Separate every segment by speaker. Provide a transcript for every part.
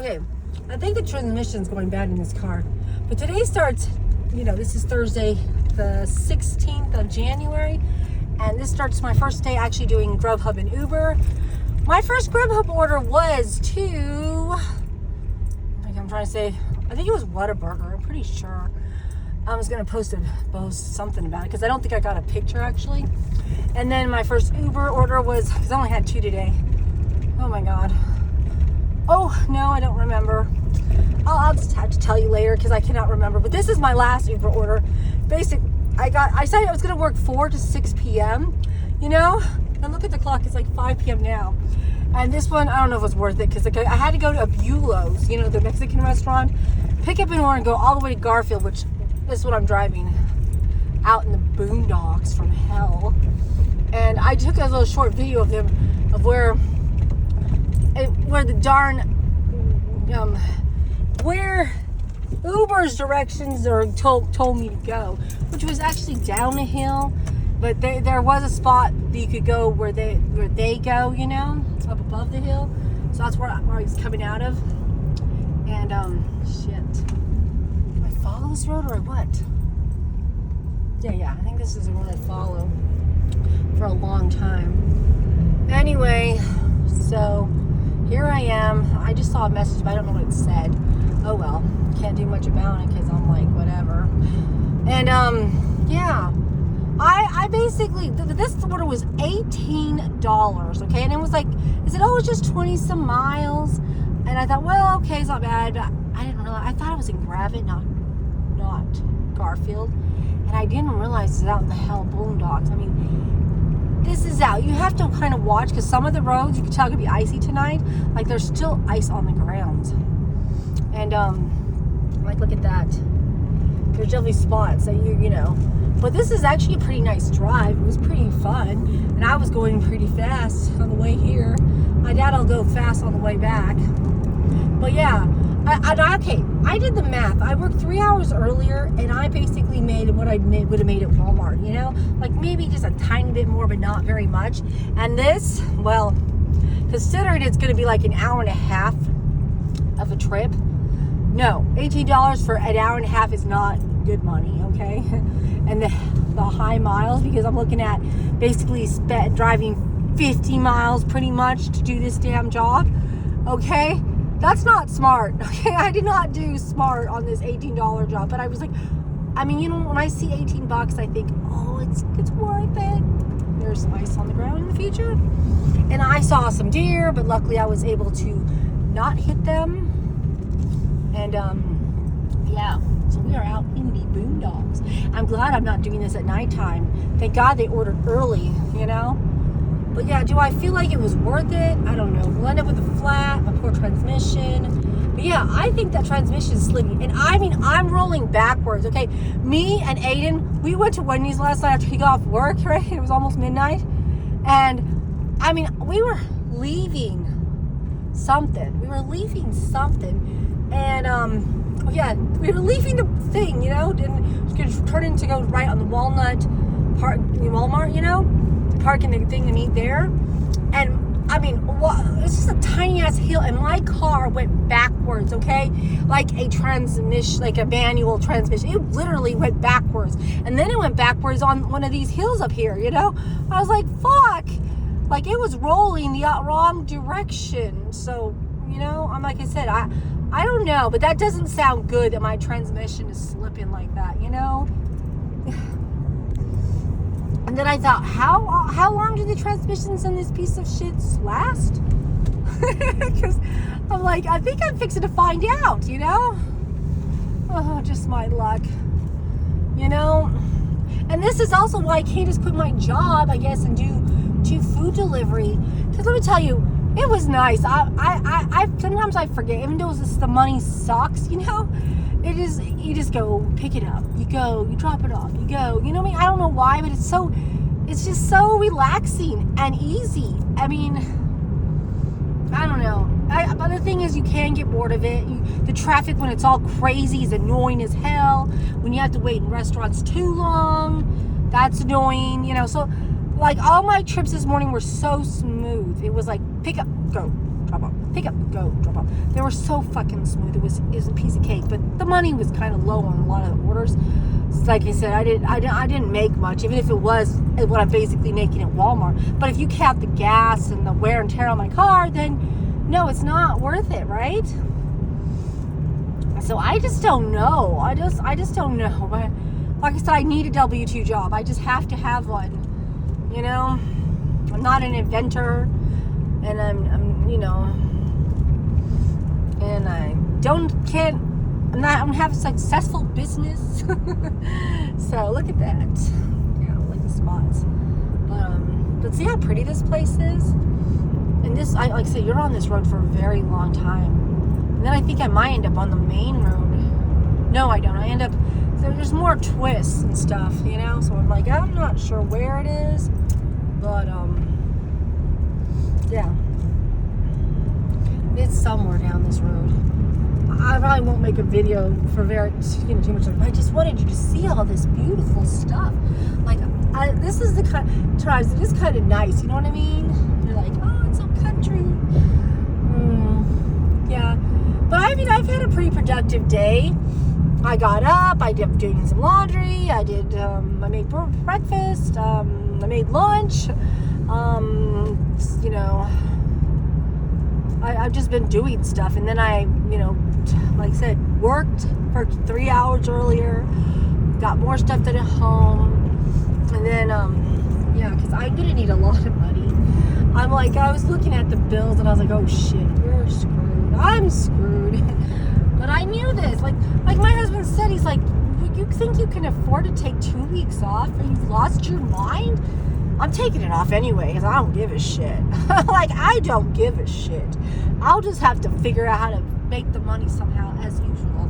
Speaker 1: Okay, I think the transmission's going bad in this car. But today starts, this is Thursday, the 16th of January. And this starts my first day actually doing Grubhub and Uber. My first Grubhub order was to, I'm trying to say, I think it was Whataburger. I'm pretty sure. I was going to post something about it because I don't think I got a picture actually. And then my first Uber order was, because I only had 2 today. Oh my God. Oh, no, I don't remember. I'll just have to tell you later because I cannot remember. But this is my last Uber order. Basically, I said I was going to work 4 to 6 p.m., And look at the clock. It's like 5 p.m. now. And this one, I don't know if it was worth it because I had to go to Abuelo's, the Mexican restaurant, pick up an order and go all the way to Garfield, which this is what I'm driving out in the boondocks from hell. And I took a little short video of them, of where the darn, where Uber's directions are told me to go, which was actually down a hill, but there was a spot that you could go where they go, up above the hill. So that's where I was coming out of. And shit, do I follow this road or what? Yeah, I think this is the road I follow for a long time. Anyway, so here I am. I just saw a message, but I don't know what it said. Oh well, can't do much about it because I'm like, whatever. And yeah, I basically, this order was $18, okay? And it was like, I said, oh, it's just 20 some miles. And I thought, well, okay, it's not bad. But I didn't realize, I thought it was in Gravit, not Garfield. And I didn't realize it's out in the hell boondocks. I mean, this is out. You have to kind of watch because some of the roads, you can tell, could be icy tonight. Like, there's still ice on the ground. And, like, look at that. There's definitely spots that but this is actually a pretty nice drive. It was pretty fun. And I was going pretty fast on the way here. My dad will go fast on the way back. But yeah, I did the math. I worked 3 hours earlier and I basically made what I would have made at Walmart, Like maybe just a tiny bit more, but not very much. And this, well, considering it's going to be like an hour and a half of a trip, no, $18 for an hour and a half is not good money, okay? And the high miles, because I'm looking at basically driving 50 miles pretty much to do this damn job, okay? That's not smart, okay? I did not do smart on this $18 job, but I was like, when I see 18 bucks, I think, oh, it's worth it. There's some ice on the ground in the future. And I saw some deer, but luckily I was able to not hit them. And, yeah, so we are out in the boondocks. I'm glad I'm not doing this at nighttime. Thank God they ordered early, But yeah, do I feel like it was worth it? I don't know. We'll end up with a flat, a poor transmission. But yeah, I think that transmission is slipping. And I'm rolling backwards, okay? Me and Aiden, we went to Wendy's last night after he got off work, right? It was almost midnight. And, we were leaving something. And, yeah, we were leaving the thing, and it's going to turn into go right on the Walmart, parking the thing to meet there. And, it's just a tiny ass hill, and my car went backwards, okay? Like a transmission, like a manual transmission. It literally went backwards. And then it went backwards on one of these hills up here, I was like, fuck. Like, it was rolling the wrong direction. So, like I said, I don't know, but that doesn't sound good that my transmission is slipping like that, And then I thought, how long do the transmissions in this piece of shit last? Because I'm like, I think I'm fixing to find out, Oh, just my luck, And this is also why I can't just quit my job, I guess, and do food delivery. Because let me tell you, it was nice. I sometimes I forget, even though the money sucks, it is, you just go pick it up, you go, you drop it off, you go, I don't know why, but it's just so relaxing and easy. I don't know. But the thing is, you can get bored of it. The traffic when it's all crazy is annoying as hell. When you have to wait in restaurants too long, that's annoying, so like all my trips this morning were so smooth. It was like pick up, go, drop off, pick up, go, drop off. They were so fucking smooth. It was a piece of cake, but the money was kind of low on a lot of the orders. Like I said, I didn't make much, even if it was what I'm basically making at Walmart. But if you count the gas and the wear and tear on my car, then no, it's not worth it, right? So I just don't know. I just don't know. But like I said, I need a W-2 job. I just have to have one. You know, I'm not an inventor, and I'm you know, and I don't have a successful business. So look at that. Yeah, I like the spots. But see how pretty this place is? And this, like I said, you're on this road for a very long time. And then I think I might end up on the main road. No, I don't. I end up, there's more twists and stuff, you know? So I'm like, I'm not sure where it is. But, yeah. It's somewhere down this road. I probably won't make a video for too much time. I just wanted you to see all this beautiful stuff. Like, this is the kind tribes. It is kind of nice. You know what I mean? You're like, oh, it's so country. Yeah, but I mean, I've had a pretty productive day. I got up. I did doing some laundry. I made breakfast. I made lunch. You know. I've just been doing stuff, and then I, you know, like I said, worked for 3 hours earlier, got more stuff done at home, and then, yeah, because I'm going to need a lot of money. I'm like, I was looking at the bills, and I was like, oh shit, we're screwed. I'm screwed. But I knew this. Like my husband said, he's like, you think you can afford to take 2 weeks off, or you've lost your mind? I'm taking it off anyway, because I don't give a shit. Like, I don't give a shit. I'll just have to figure out how to make the money somehow, as usual.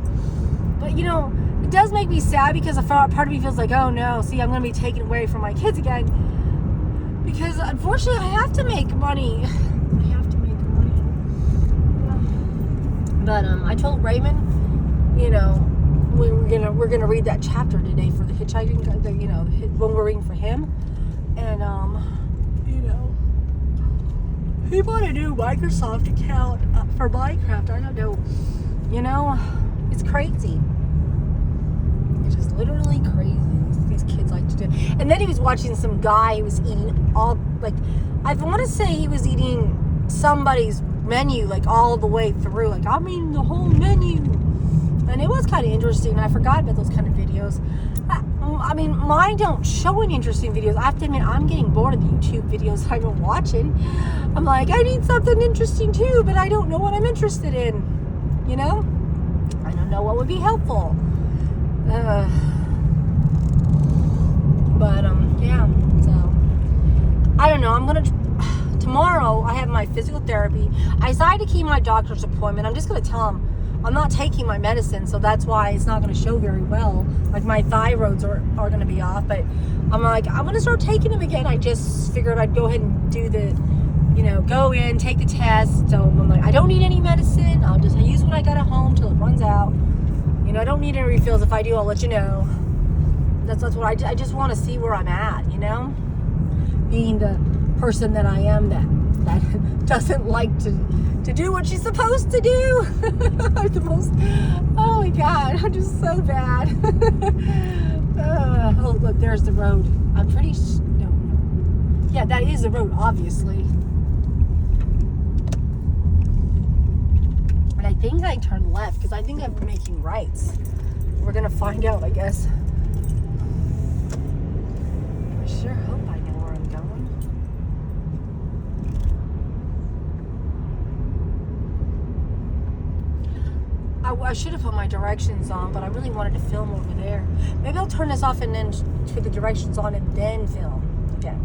Speaker 1: But, you know, it does make me sad, because a part of me feels like, oh no, see, I'm going to be taken away from my kids again. Because, unfortunately, I have to make money. I have to make money. But, I told Raymond, you know, we're gonna read that chapter today for the hitchhiking, you know, when we're reading for him. And, you know, he bought a new Microsoft account for Minecraft. I don't know. You know, it's crazy. It's just literally crazy. These kids like to do. And then he was watching some guy who was eating all, like, I want to say he was eating somebody's menu, like, all the way through. Like, I'm eating the whole menu. And it was kind of interesting. I forgot about those kind of videos. I mean, mine don't show any interesting videos. I have to admit, I'm getting bored of the YouTube videos I've been watching. I'm like, I need something interesting too, but I don't know what I'm interested in. You know? I don't know what would be helpful. Yeah. So, I don't know. I'm going to... Tomorrow, I have my physical therapy. I decided to keep my doctor's appointment. I'm just going to tell him I'm not taking my medicine, so that's why it's not going to show very well. Like, my thyroids are going to be off, but I'm like, I'm going to start taking them again. I just figured I'd go ahead and do the, you know, go in, take the test. So I'm like, I don't need any medicine. I'll just use what I got at home till it runs out. You know, I don't need any refills. If I do, I'll let you know. That's what I just want to see where I'm at, you know? Being the person that I am that doesn't like to do what she's supposed to do. I'm the most, oh my God, I'm just so bad. Oh, look, there's the road. I'm pretty, no. Yeah, that is the road, obviously. And I think I turned left, because I think I'm making rights. We're going to find out, I guess. I sure hope I know where I'm going. I should have put my directions on, but I really wanted to film over there. Maybe I'll turn this off and then put the directions on and then film. Okay.